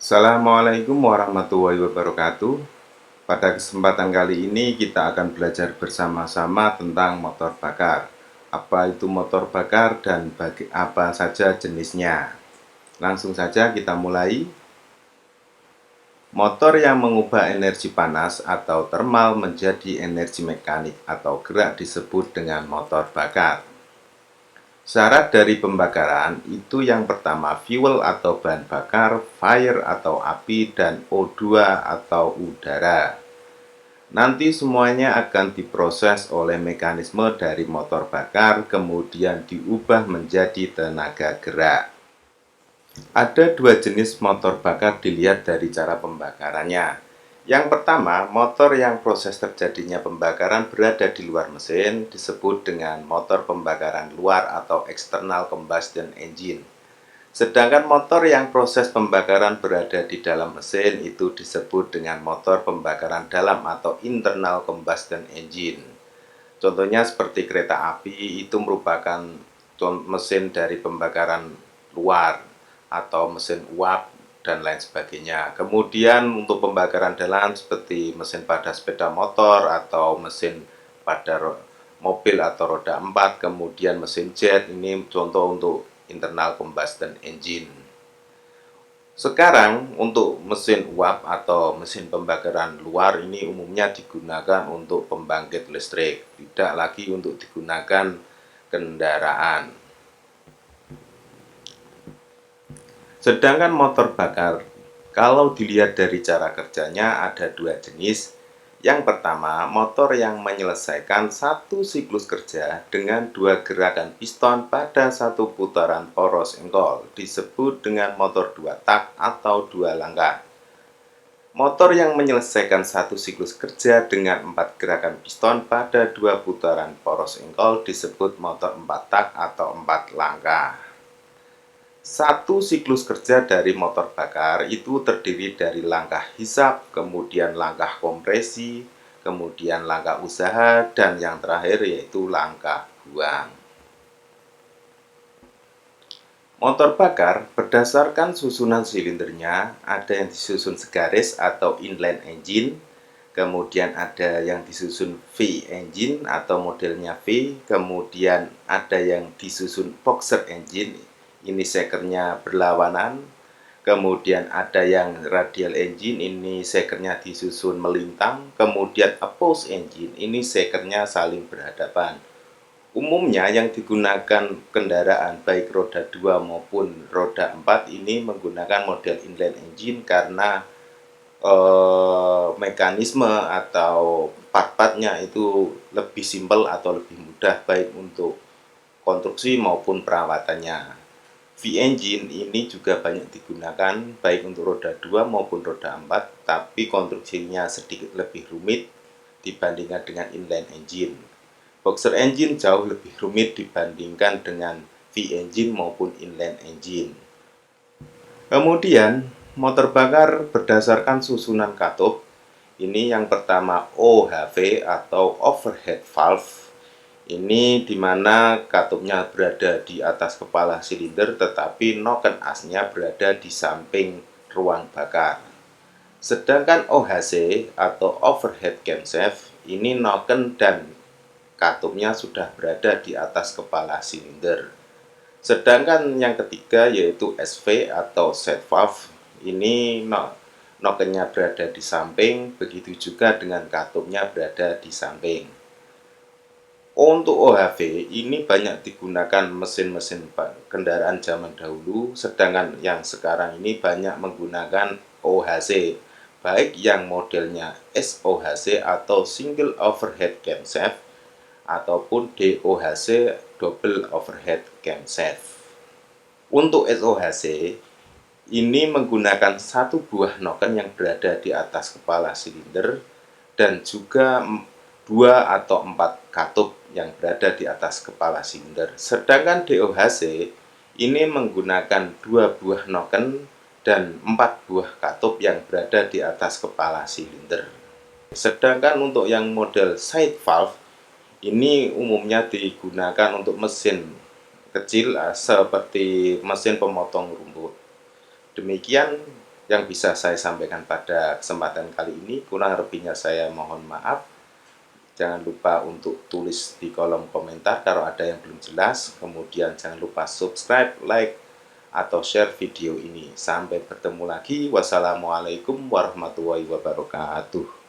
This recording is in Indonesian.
Assalamualaikum warahmatullahi wabarakatuh. Pada kesempatan kali ini kita akan belajar bersama-sama tentang motor bakar. Apa itu motor bakar dan apa saja jenisnya. Langsung saja kita mulai. Motor yang mengubah energi panas atau termal menjadi energi mekanik atau gerak disebut dengan motor bakar. Syarat dari pembakaran itu yang pertama fuel atau bahan bakar, fire atau api, dan O2 atau udara. Nanti semuanya akan diproses oleh mekanisme dari motor bakar, kemudian diubah menjadi tenaga gerak. Ada dua jenis motor bakar dilihat dari cara pembakarannya. Yang pertama, motor yang proses terjadinya pembakaran berada di luar mesin disebut dengan motor pembakaran luar atau external combustion engine. Sedangkan motor yang proses pembakaran berada di dalam mesin itu disebut dengan motor pembakaran dalam atau internal combustion engine. Contohnya seperti kereta api itu merupakan mesin dari pembakaran luar atau mesin uap dan lain sebagainya. Kemudian untuk pembakaran dalam seperti mesin pada sepeda motor atau mesin pada mobil atau roda 4, kemudian mesin jet ini contoh untuk internal combustion engine. Sekarang untuk mesin uap atau mesin pembakaran luar ini umumnya digunakan untuk pembangkit listrik, tidak lagi untuk digunakan kendaraan. Sedangkan motor bakar, kalau dilihat dari cara kerjanya ada dua jenis. Yang pertama, motor yang menyelesaikan satu siklus kerja dengan dua gerakan piston pada satu putaran poros engkol disebut dengan motor dua tak atau dua langkah. Motor yang menyelesaikan satu siklus kerja dengan 4 gerakan piston pada 2 putaran poros engkol disebut motor 4 tak atau 4 langkah. Satu siklus kerja dari motor bakar itu terdiri dari langkah hisap, kemudian langkah kompresi, kemudian langkah usaha, dan yang terakhir yaitu langkah buang. Motor bakar berdasarkan susunan silindernya, ada yang disusun segaris atau inline engine, kemudian ada yang disusun V engine atau modelnya V, kemudian ada yang disusun boxer engine, ini sekernya berlawanan, kemudian ada yang radial engine, ini sekernya disusun melintang, kemudian opposed engine, ini sekernya saling berhadapan. Umumnya yang digunakan kendaraan baik roda 2 maupun roda 4 ini menggunakan model inline engine karena mekanisme atau part-partnya itu lebih simpel atau lebih mudah baik untuk konstruksi maupun perawatannya. V-engine ini juga banyak digunakan baik untuk roda 2 maupun roda 4, tapi konstruksinya sedikit lebih rumit dibandingkan dengan inline engine. Boxer engine jauh lebih rumit dibandingkan dengan V-engine maupun inline engine. Kemudian, motor bakar berdasarkan susunan katup. Ini yang pertama OHV atau overhead valve. Ini dimana katupnya berada di atas kepala silinder tetapi noken asnya berada di samping ruang bakar. Sedangkan OHC atau overhead camshaft ini noken dan katupnya sudah berada di atas kepala silinder. Sedangkan yang ketiga yaitu SV atau set valve, ini nokennya berada di samping, begitu juga dengan katupnya berada di samping. Untuk OHV ini banyak digunakan mesin-mesin kendaraan zaman dahulu, sedangkan yang sekarang ini banyak menggunakan OHC, baik yang modelnya SOHC atau Single Overhead Camshaft ataupun DOHC Double Overhead Camshaft. Untuk SOHC ini menggunakan satu buah noken yang berada di atas kepala silinder dan juga 2 atau 4 katup yang berada di atas kepala silinder. Sedangkan DOHC ini menggunakan 2 buah noken dan 4 buah katup yang berada di atas kepala silinder. Sedangkan untuk yang model side valve ini umumnya digunakan untuk mesin kecil seperti mesin pemotong rumput. Demikian yang bisa saya sampaikan pada kesempatan kali ini. Kurang lebihnya saya mohon maaf. Jangan lupa untuk tulis di kolom komentar kalau ada yang belum jelas. Kemudian jangan lupa subscribe, like, atau share video ini. Sampai bertemu lagi. Wassalamualaikum warahmatullahi wabarakatuh.